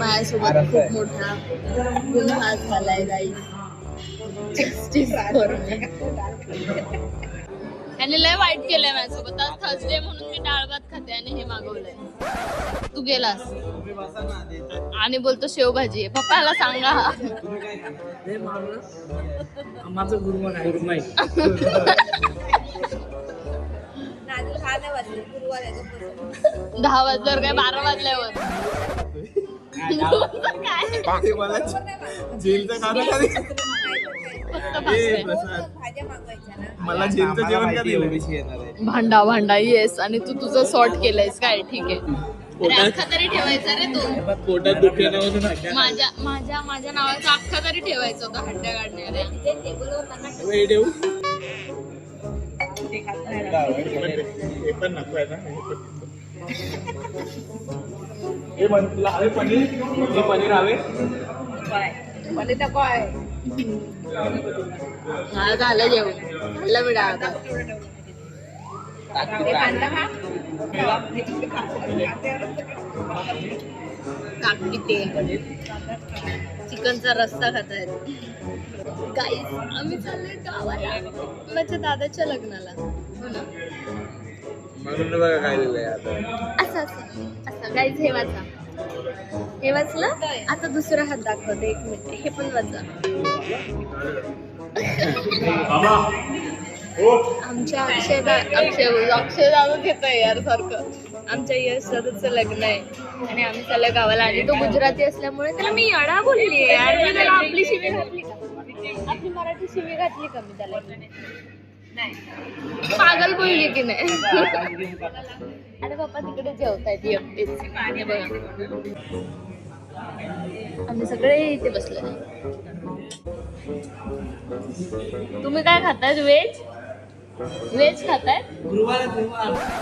माझ्यासोबत खूप मोठा गुन्हा झालाय गाईस. त्याने लय वाईट केलंय माझ्यासोबत. आज थर्सडे म्हणून मी डाळ भात खाते आणि हे मागवलंय. तू गेलास आणि बोलतो शेवभाजी आहे. पप्पाला सांगा. माझं गुरुवार आहे. 10 वाजल्यावर काय 12 वाजल्यावर मला जेलचं जेवण का दिलं? भांडा भांडा येस. आणि तू तुझं सॉर्ट केलंयस काय? ठीक आहे. अख्खा तरी ठेवायचा रे तू. पोटात दुखलं नव्हतं. माझ्या नावाचा अख्खा तरी ठेवायचा होता हंड्या काढणाऱ्या. पण नको आहे ना. हे हवे पनीर. हे पनीर हवे. झालं जेवण. झालं मी डाळ भात. काकी ते चिकनचा रस्सा खातायत. गाईस आम्ही चाललोय गावाला माझ्या दादाच्या लग्नाला. हो ना. म्हणून बघा काय दिलंय आता. असं गाईस हे वाचा. हे वाचलं. आता दुसरा हात दाखवते. 1 मिनिट. हे पण वाचा. आमच्या अक्षय दादाच येतोय यार सारखं. आमच्या यश दादाचं लग्न आहे आणि आम्ही चाललोय गावाला. आणि तो गुजराती असल्यामुळे त्याला मी येडा बोलली यार. मी त्याला आपली शिवी घातली का? आपली मराठी शिवी घातली का मी त्याला? पागल बोलली की नाही? आणि पप्पा तिकडे जेवतायत एकटेच. बघा आम्ही सगळे इथे बसलो. तुम्ही काय खाताय? व्हेज खाताय?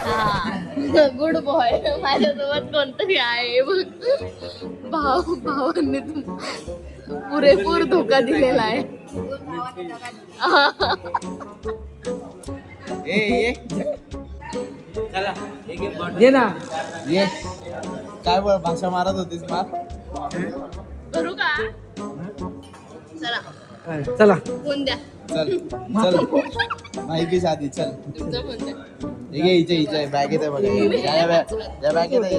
हा गुड बॉय. माझ्यासोबत कोणतरी आहे बघ. भावांनी पुरेपूर धोका दिलेला आहे. ये ना. ये काय बरं भाषा मारत होतीस मार. करू का? चला चला फोन द्या. चल माहिती साधी. चल तुमचा फोन द्या. हे इथे बॅगेत आहे बघा. या बॅगेत आहे.